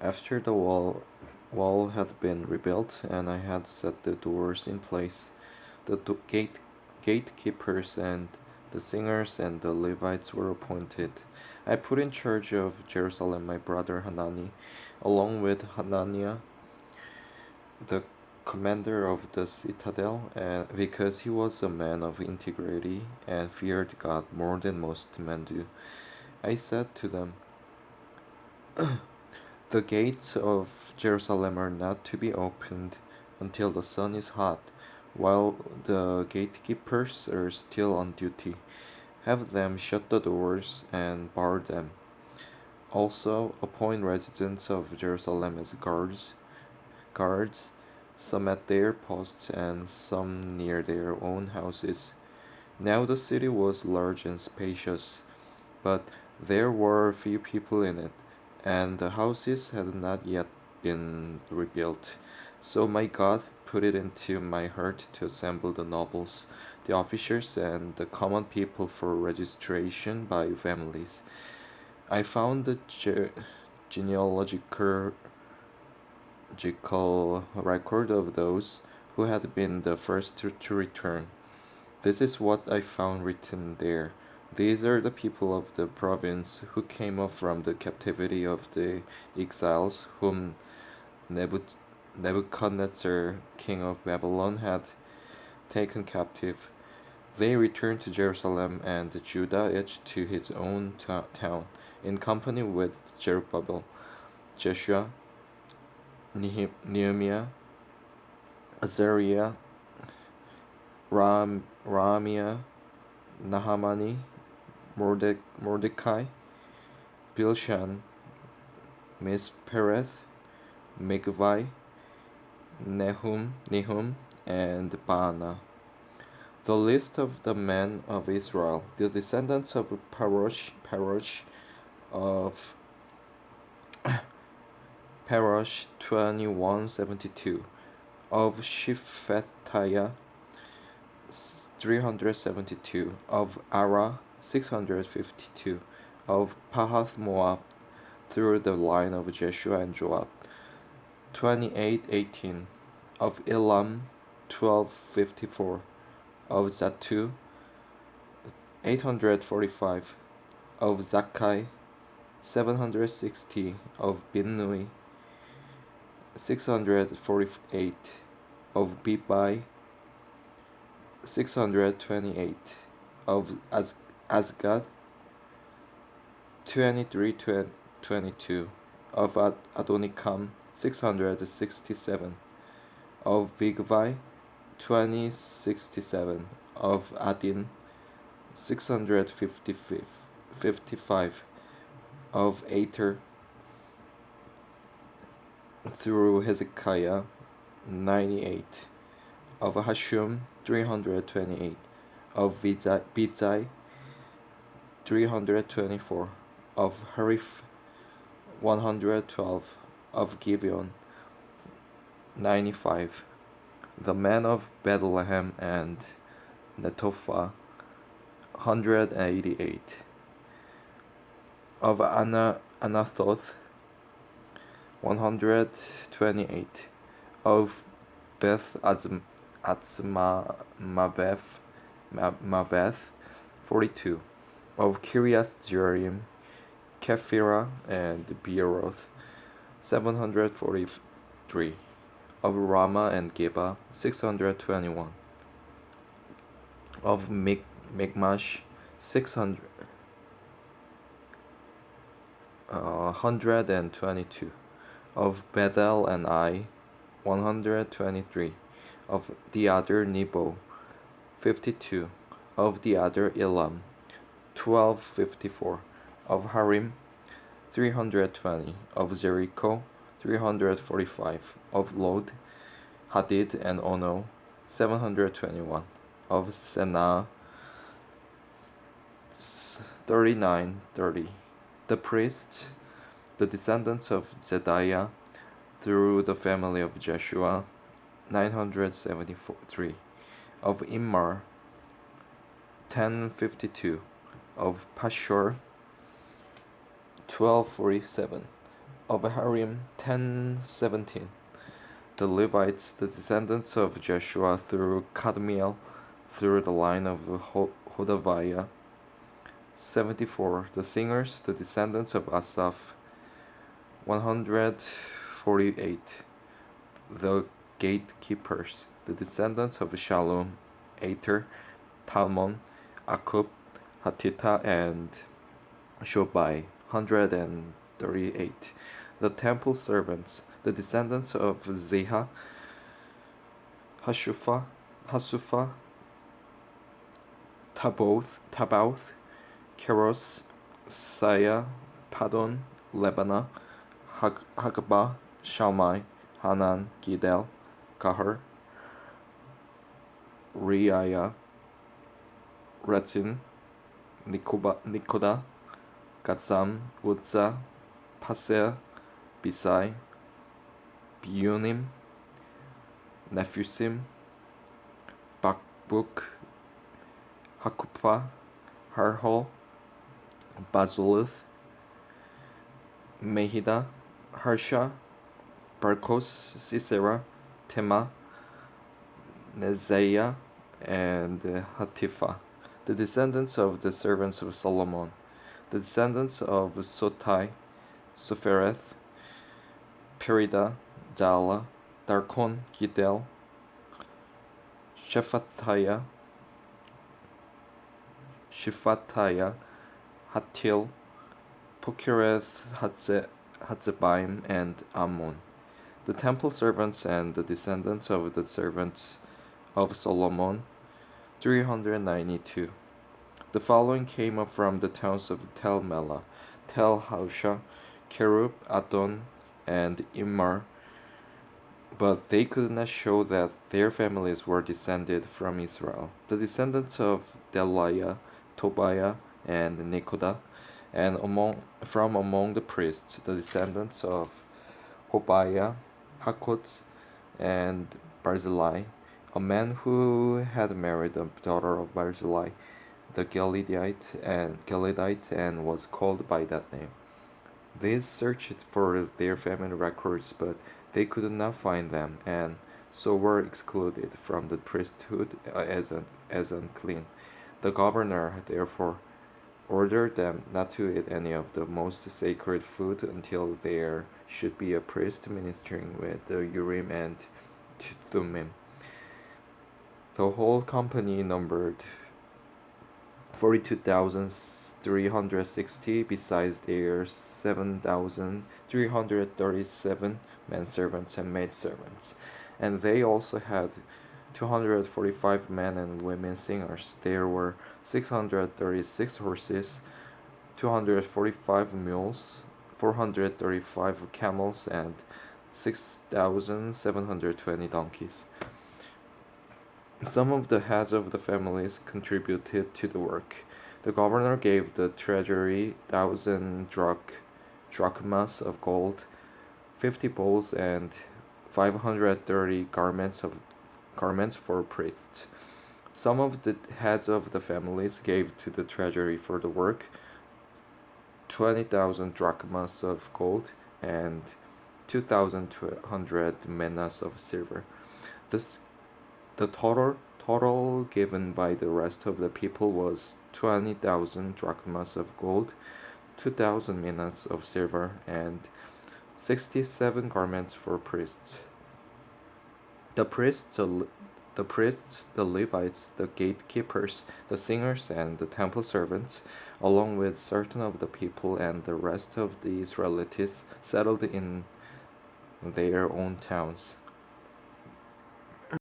After the wall had been rebuilt and I had set the doors in place, the gatekeepers and the singers and the Levites were appointed. I put in charge of Jerusalem my brother Hanani, along with Hananiah, the commander of the citadel, and because he was a man of integrity and feared God more than most men do. I said to them, the gates of Jerusalem are not to be opened until the sun is hot, while the gatekeepers are still on duty. Have them shut the doors and bar them. Also, appoint residents of Jerusalem as guards, some at their posts and some near their own houses. Now the city was large and spacious, but there were few people in it, and the houses had not yet been rebuilt. So my God put it into my heart to assemble the nobles, the officers, and the common people for registration by families. I found the genealogical record of those who had been the first to return. This is what I found written there. These are the people of the province who came up from the captivity of the exiles, whom Nebuchadnezzar, king of Babylon, had taken captive. They returned to Jerusalem and Judah, each to his own town, in company with Zerubbabel, Jeshua, Nehemiah, Azariah, Ramiah, Nahamani, Mordecai, Bilshan, Mispereth, Migvai, Nehum, and Baana. The list of the men of Israel, the descendants of of Parosh 2172, of Shephatiah 372, of Ara 652, of Pahath Moab through the line of Jeshua and Joab 2818, of Elam 1254, of Zatu 845, of Zakkai 760, of Binnui 648, of Bibai 628, of Azgad 2322, of Adonikam 667, of Bigvai 2067, of Adin 655, of Ater through Hezekiah 98, of Hashum 328, of Bizai 324, of Hariph 112, of Gibeon 95, the men of Bethlehem and Netophah 188, of Anathoth 128, of Beth Maveth 42, of Kiriath Jearim, Kephirah, and Beeroth 743, of Ramah and Geba 621, of Michmash 122, of Bethel and Ai 123, of the other Nebo 52, of the other Elam 1254, of Harim 320, of Jericho 345, of Lod, Hadid, and Ono 721, of Senah 3930. The priests, the descendants of Zediah, through the family of Jeshua 973, of Immar 1052, of Pashur 1247, of Harim 10:17. The Levites, the descendants of Jeshua through Kadmiel, through the line of Hodaviah. 74. The singers, the descendants of Asaph. 148. The gatekeepers, the descendants of Shalom, Ater, Talmon, Akub, Hatita, and Shobai. 138. The temple servants, the descendants of Ziha, Hasufa, Tabaoth, Keros, Saya, Padon, Lebana, Hagabah, Shalmai, Hanan, Gidel, Kahar, Riaya, Retzin, Nikoda, Gatzam, Uzza, Paser, Bisai, Biunim, Nephusim, Bakbuk, Hakupha, Harhol, Bazuluth, Mehida, Harsha, Barkos, Sisera, Tema, Neziah, and Hatifa, the descendants of the servants of Solomon, the descendants of Sotai, Sophereth, Perida, Dala, Darkon, Gidel, Shephatiah, Hatil, Pokereth, Hatzebaim, and Ammon, the temple servants and the descendants of the servants of Solomon, 392. The following came up from the towns of Tel Melah, Tel Hausha, Kerub, Adon, and Immer, but they could not show that their families were descended from Israel. The descendants of Deliah, Tobiah, and Nekoda, and from among the priests, the descendants of Hobiah, Hakutz, and Barzillai, a man who had married the daughter of Barzillai, the Gileadite, and was called by that name. They searched for their family records, but they could not find them, and so were excluded from the priesthood as unclean. The governor therefore ordered them not to eat any of the most sacred food until there should be a priest ministering with the Urim and Thummim. The whole company numbered 42,360, besides their 7,337 menservants and maidservants. And they also had 245 men and women singers. There were 636 horses, 245 mules, 435 camels, and 6,720 donkeys. Some of the heads of the families contributed to the work. The governor gave the treasury 1,000 drachmas of gold, 50 bowls, and 530 garments for priests. Some of the heads of the families gave to the treasury for the work 20,000 drachmas of gold and 2,200 minas of silver. The total given by the rest of the people was 20,000 drachmas of gold, 2,000 minas of silver, and 67 garments for priests. The priests, the Levites, the gatekeepers, the singers, and the temple servants, along with certain of the people and the rest of the Israelites, settled in their own towns.